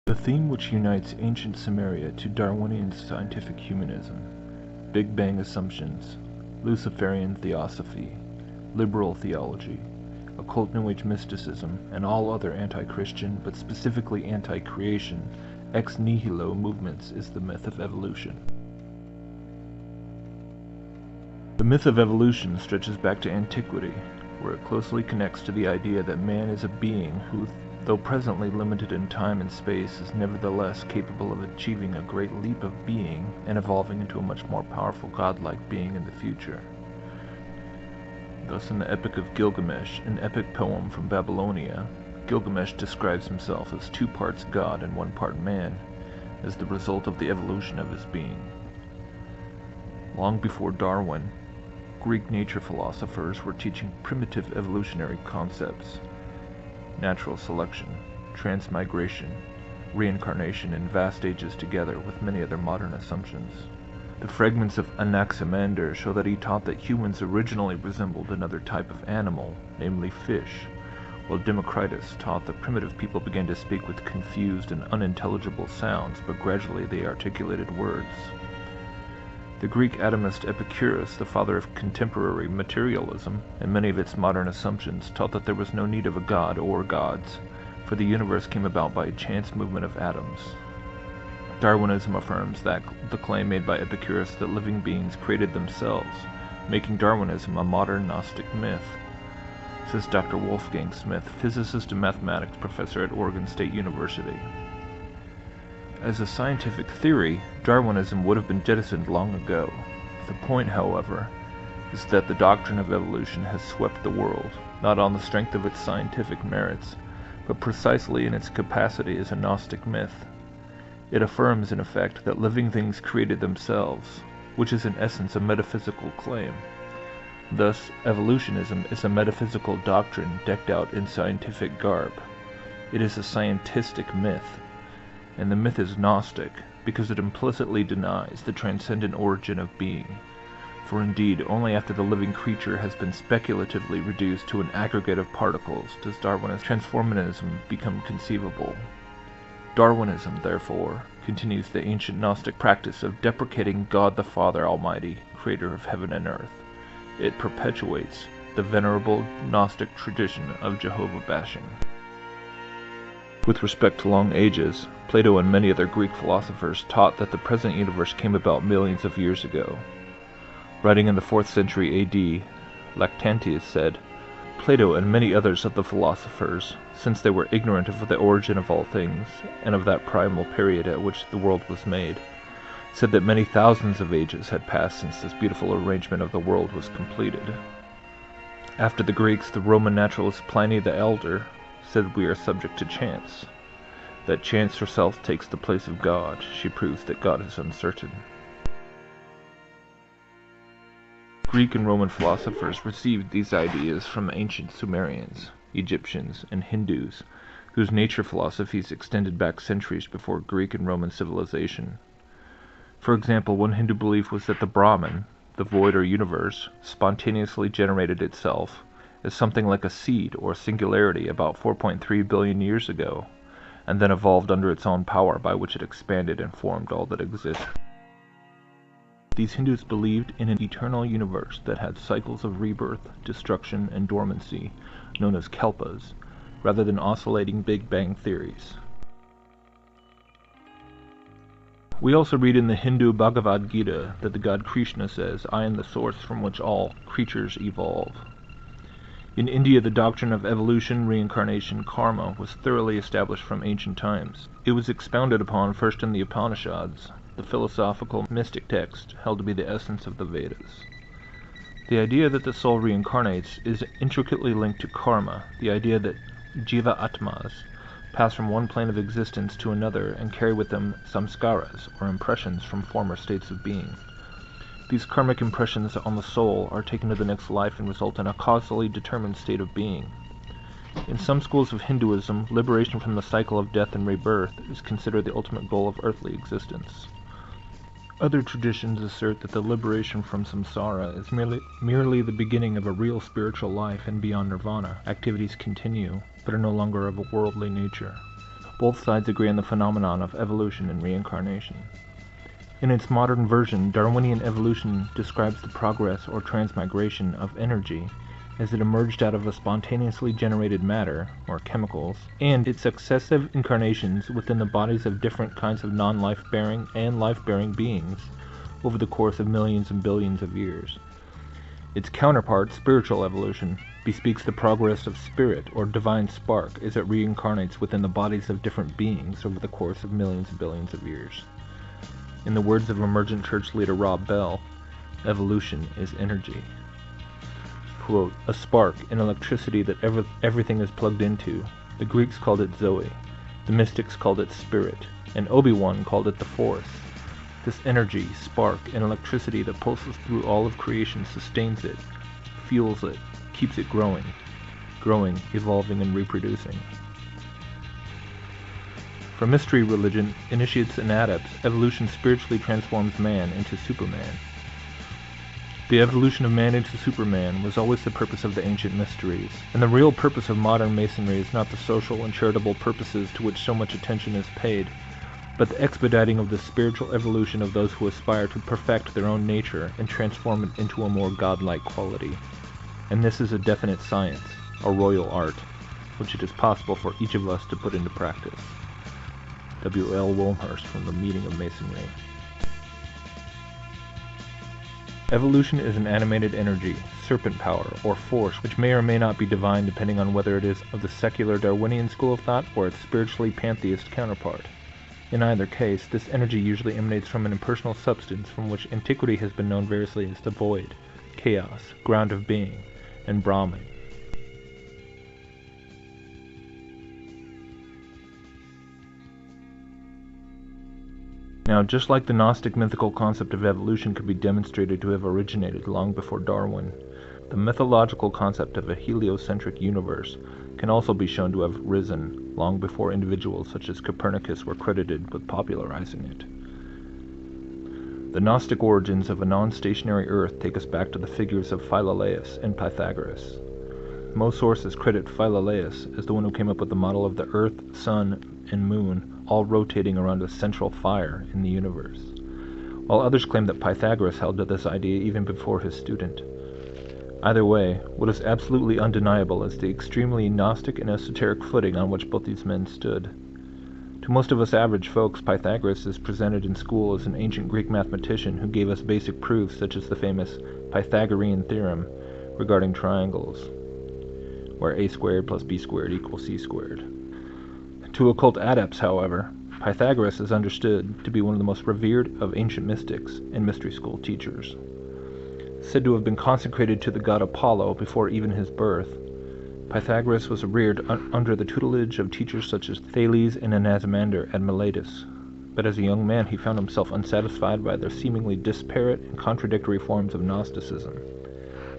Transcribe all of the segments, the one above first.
The theme which unites ancient Sumeria to Darwinian scientific humanism, Big Bang assumptions, Luciferian theosophy, liberal theology, occult New Age mysticism, and all other anti-Christian, but specifically anti-creation, ex nihilo movements is the myth of evolution. The myth of evolution stretches back to antiquity, where it closely connects to the idea that man is a being who, though presently limited in time and space, is nevertheless capable of achieving a great leap of being and evolving into a much more powerful godlike being in the future. Thus in the Epic of Gilgamesh, an epic poem from Babylonia, Gilgamesh describes himself as 2 parts god and 1 part man, as the result of the evolution of his being. Long before Darwin, Greek nature philosophers were teaching primitive evolutionary concepts: natural selection, transmigration, reincarnation in vast ages together with many other modern assumptions. The fragments of Anaximander show that he taught that humans originally resembled another type of animal, namely fish, while Democritus taught that primitive people began to speak with confused and unintelligible sounds, but gradually they articulated words. The Greek atomist Epicurus, the father of contemporary materialism, and many of its modern assumptions, taught that there was no need of a god or gods, for the universe came about by a chance movement of atoms. Darwinism affirms the claim made by Epicurus that living beings created themselves, making Darwinism a modern Gnostic myth, says Dr. Wolfgang Smith, physicist and mathematics professor at Oregon State University. As a scientific theory, Darwinism would have been jettisoned long ago. The point, however, is that the doctrine of evolution has swept the world, not on the strength of its scientific merits, but precisely in its capacity as a Gnostic myth. It affirms, in effect, that living things created themselves, which is in essence a metaphysical claim. Thus, evolutionism is a metaphysical doctrine decked out in scientific garb. It is a scientistic myth, and the myth is Gnostic because it implicitly denies the transcendent origin of being. For indeed, only after the living creature has been speculatively reduced to an aggregate of particles does Darwinist transformism become conceivable. Darwinism, therefore, continues the ancient Gnostic practice of deprecating God the Father Almighty, creator of heaven and earth. It perpetuates the venerable Gnostic tradition of Jehovah bashing. With respect to long ages, Plato and many other Greek philosophers taught that the present universe came about millions of years ago. Writing in the 4th century AD, Lactantius said, "Plato and many others of the philosophers, since they were ignorant of the origin of all things, and of that primal period at which the world was made, said that many thousands of ages had passed since this beautiful arrangement of the world was completed." After the Greeks, the Roman naturalist Pliny the Elder said we are subject to chance. That chance herself takes the place of God. She proves that God is uncertain. Greek and Roman philosophers received these ideas from ancient Sumerians, Egyptians, and Hindus, whose nature philosophies extended back centuries before Greek and Roman civilization. For example, one Hindu belief was that the Brahman, the void or universe, spontaneously generated itself as something like a seed or singularity about 4.3 billion years ago, and then evolved under its own power by which it expanded and formed all that exists. These Hindus believed in an eternal universe that had cycles of rebirth, destruction, and dormancy, known as kalpas, rather than oscillating Big Bang theories. We also read in the Hindu Bhagavad Gita that the god Krishna says, "I am the source from which all creatures evolve." In India, the doctrine of evolution, reincarnation, karma was thoroughly established from ancient times. It was expounded upon first in the Upanishads, the philosophical mystic text held to be the essence of the Vedas. The idea that the soul reincarnates is intricately linked to karma, the idea that jiva atmas pass from one plane of existence to another and carry with them samskaras, or impressions from former states of being. These karmic impressions on the soul are taken to the next life and result in a causally determined state of being. In some schools of Hinduism, liberation from the cycle of death and rebirth is considered the ultimate goal of earthly existence. Other traditions assert that the liberation from samsara is merely the beginning of a real spiritual life, and beyond nirvana, activities continue, but are no longer of a worldly nature. Both sides agree on the phenomenon of evolution and reincarnation. In its modern version, Darwinian evolution describes the progress or transmigration of energy as it emerged out of a spontaneously generated matter, or chemicals, and its successive incarnations within the bodies of different kinds of non-life-bearing and life-bearing beings over the course of millions and billions of years. Its counterpart, spiritual evolution, bespeaks the progress of spirit or divine spark as it reincarnates within the bodies of different beings over the course of millions and billions of years. In the words of emergent church leader Rob Bell, evolution is energy. Quote, a spark, an electricity that everything is plugged into. The Greeks called it Zoe, the mystics called it spirit, and Obi-Wan called it the Force. This energy, spark, and electricity that pulses through all of creation sustains it, fuels it, keeps it growing, evolving, and reproducing. For mystery religion, initiates and adepts, evolution spiritually transforms man into Superman. The evolution of man into Superman was always the purpose of the ancient mysteries, and the real purpose of modern Masonry is not the social and charitable purposes to which so much attention is paid, but the expediting of the spiritual evolution of those who aspire to perfect their own nature and transform it into a more godlike quality. And this is a definite science, a royal art, which it is possible for each of us to put into practice. W. L. Wilmhurst from the Meeting of Masonry. Evolution is an animated energy, serpent power, or force, which may or may not be divine depending on whether it is of the secular Darwinian school of thought or its spiritually pantheist counterpart. In either case, this energy usually emanates from an impersonal substance from which antiquity has been known variously as the void, chaos, ground of being, and Brahman. Now, just like the Gnostic mythical concept of evolution could be demonstrated to have originated long before Darwin, the mythological concept of a heliocentric universe can also be shown to have risen long before individuals such as Copernicus were credited with popularizing it. The Gnostic origins of a non-stationary Earth take us back to the figures of Philolaus and Pythagoras. Most sources credit Philolaus as the one who came up with the model of the Earth, Sun, and Moon all rotating around a central fire in the universe, while others claim that Pythagoras held to this idea even before his student. Either way, what is absolutely undeniable is the extremely Gnostic and esoteric footing on which both these men stood. To most of us average folks, Pythagoras is presented in school as an ancient Greek mathematician who gave us basic proofs such as the famous Pythagorean theorem regarding triangles, where a squared plus b squared equals c squared. To occult adepts, however, Pythagoras is understood to be one of the most revered of ancient mystics and mystery school teachers. Said to have been consecrated to the god Apollo before even his birth, Pythagoras was reared under the tutelage of teachers such as Thales and Anaximander at Miletus, but as a young man he found himself unsatisfied by their seemingly disparate and contradictory forms of Gnosticism.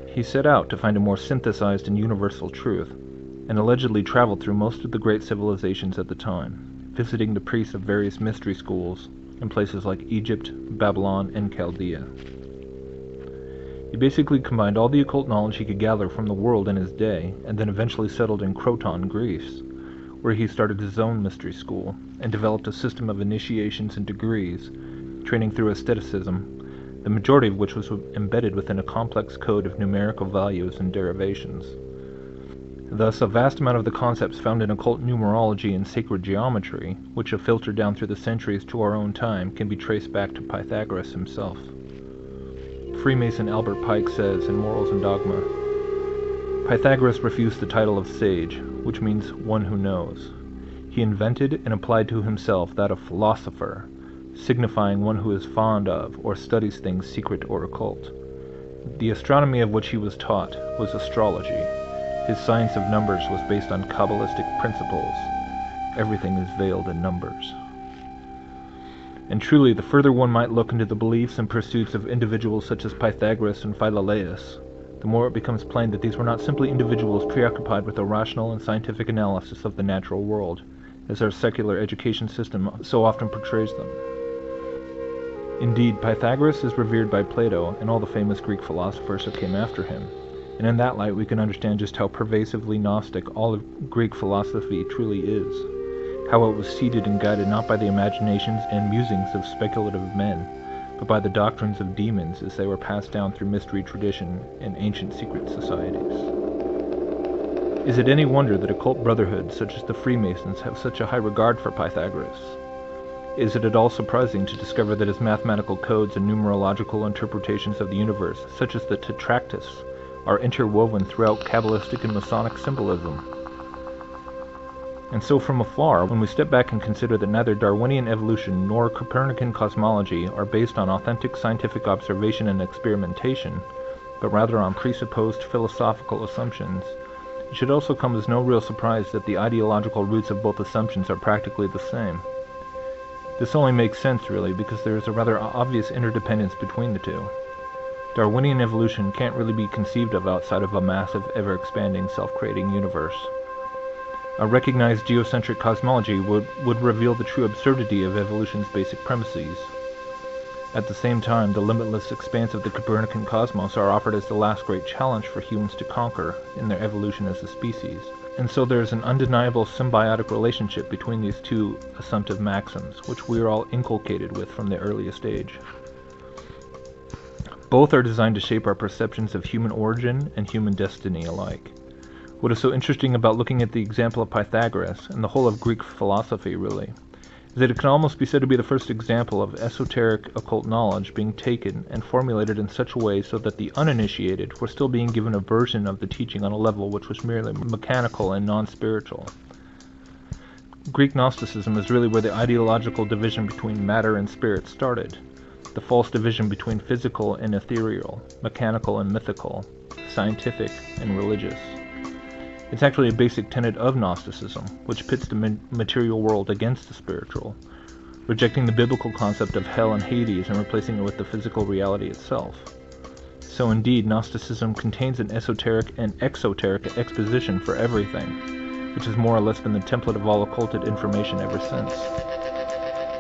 He set out to find a more synthesized and universal truth, and allegedly traveled through most of the great civilizations at the time, visiting the priests of various mystery schools in places like Egypt, Babylon, and Chaldea. He basically combined all the occult knowledge he could gather from the world in his day, and then eventually settled in Croton, Greece, where he started his own mystery school, and developed a system of initiations and degrees, training through asceticism, the majority of which was embedded within a complex code of numerical values and derivations. Thus, a vast amount of the concepts found in occult numerology and sacred geometry, which have filtered down through the centuries to our own time, can be traced back to Pythagoras himself. Freemason Albert Pike says in Morals and Dogma, Pythagoras refused the title of sage, which means one who knows. He invented and applied to himself that of philosopher, signifying one who is fond of or studies things secret or occult. The astronomy of which he was taught was astrology. His science of numbers was based on Kabbalistic principles. Everything is veiled in numbers. And truly, the further one might look into the beliefs and pursuits of individuals such as Pythagoras and Philolaus, the more it becomes plain that these were not simply individuals preoccupied with a rational and scientific analysis of the natural world, as our secular education system so often portrays them. Indeed, Pythagoras is revered by Plato and all the famous Greek philosophers that came after him, and in that light we can understand just how pervasively Gnostic all of Greek philosophy truly is, how it was seeded and guided not by the imaginations and musings of speculative men, but by the doctrines of demons as they were passed down through mystery tradition and ancient secret societies. Is it any wonder that occult brotherhoods such as the Freemasons have such a high regard for Pythagoras? Is it at all surprising to discover that his mathematical codes and numerological interpretations of the universe, such as the Tetractys, are interwoven throughout Kabbalistic and Masonic symbolism? And so from afar, when we step back and consider that neither Darwinian evolution nor Copernican cosmology are based on authentic scientific observation and experimentation, but rather on presupposed philosophical assumptions, it should also come as no real surprise that the ideological roots of both assumptions are practically the same. This only makes sense, really, because there is a rather obvious interdependence between the two. Darwinian evolution can't really be conceived of outside of a massive, ever-expanding, self-creating universe. A recognized geocentric cosmology would reveal the true absurdity of evolution's basic premises. At the same time, the limitless expanse of the Copernican cosmos are offered as the last great challenge for humans to conquer in their evolution as a species. And so there is an undeniable symbiotic relationship between these two assumptive maxims, which we are all inculcated with from the earliest age. Both are designed to shape our perceptions of human origin and human destiny alike. What is so interesting about looking at the example of Pythagoras, and the whole of Greek philosophy really, is that it can almost be said to be the first example of esoteric occult knowledge being taken and formulated in such a way so that the uninitiated were still being given a version of the teaching on a level which was merely mechanical and non-spiritual. Greek Gnosticism is really where the ideological division between matter and spirit started, the false division between physical and ethereal, mechanical and mythical, scientific and religious. It's actually a basic tenet of Gnosticism, which pits the material world against the spiritual, rejecting the biblical concept of hell and Hades and replacing it with the physical reality itself. So indeed, Gnosticism contains an esoteric and exoteric exposition for everything, which has more or less been the template of all occulted information ever since.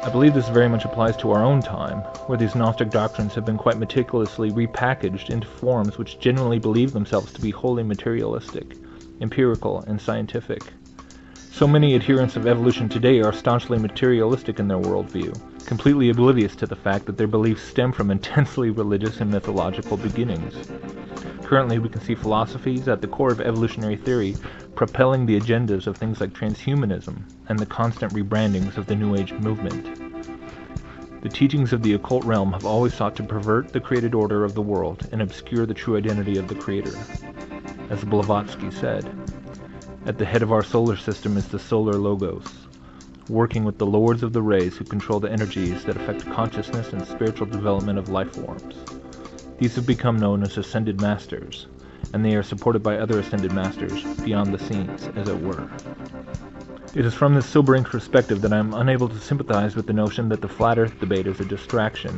I believe this very much applies to our own time, where these Gnostic doctrines have been quite meticulously repackaged into forms which genuinely believe themselves to be wholly materialistic, empirical, and scientific. So many adherents of evolution today are staunchly materialistic in their worldview, completely oblivious to the fact that their beliefs stem from intensely religious and mythological beginnings. Currently, we can see philosophies at the core of evolutionary theory propelling the agendas of things like transhumanism and the constant rebrandings of the New Age movement. The teachings of the occult realm have always sought to pervert the created order of the world and obscure the true identity of the Creator. As Blavatsky said, at the head of our solar system is the solar logos, working with the lords of the rays who control the energies that affect consciousness and spiritual development of life forms. These have become known as ascended masters, and they are supported by other ascended masters beyond the scenes, as it were. It is from this sobering perspective that I am unable to sympathize with the notion that the flat earth debate is a distraction,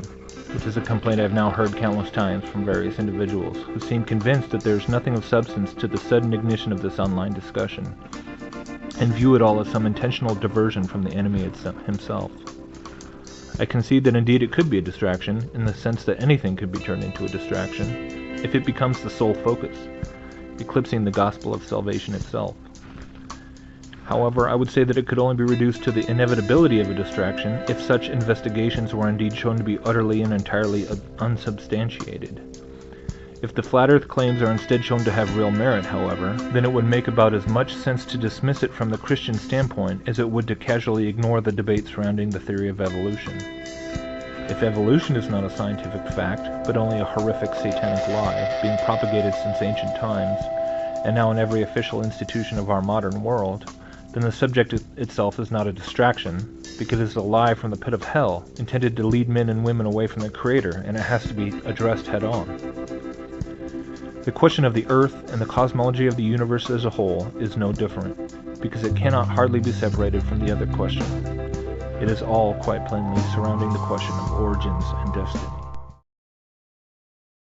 which is a complaint I have now heard countless times from various individuals who seem convinced that there is nothing of substance to the sudden ignition of this online discussion, and view it all as some intentional diversion from the enemy himself. I concede that indeed it could be a distraction, in the sense that anything could be turned into a distraction, if it becomes the sole focus, eclipsing the gospel of salvation itself. However, I would say that it could only be reduced to the inevitability of a distraction if such investigations were indeed shown to be utterly and entirely unsubstantiated. If the flat earth claims are instead shown to have real merit, however, then it would make about as much sense to dismiss it from the Christian standpoint as it would to casually ignore the debate surrounding the theory of evolution. If evolution is not a scientific fact, but only a horrific satanic lie being propagated since ancient times, and now in every official institution of our modern world, then the subject itself is not a distraction, because it is a lie from the pit of hell, intended to lead men and women away from the Creator, and it has to be addressed head-on. The question of the earth and the cosmology of the universe as a whole is no different, because it cannot hardly be separated from the other question. It is all quite plainly surrounding the question of origins and destiny.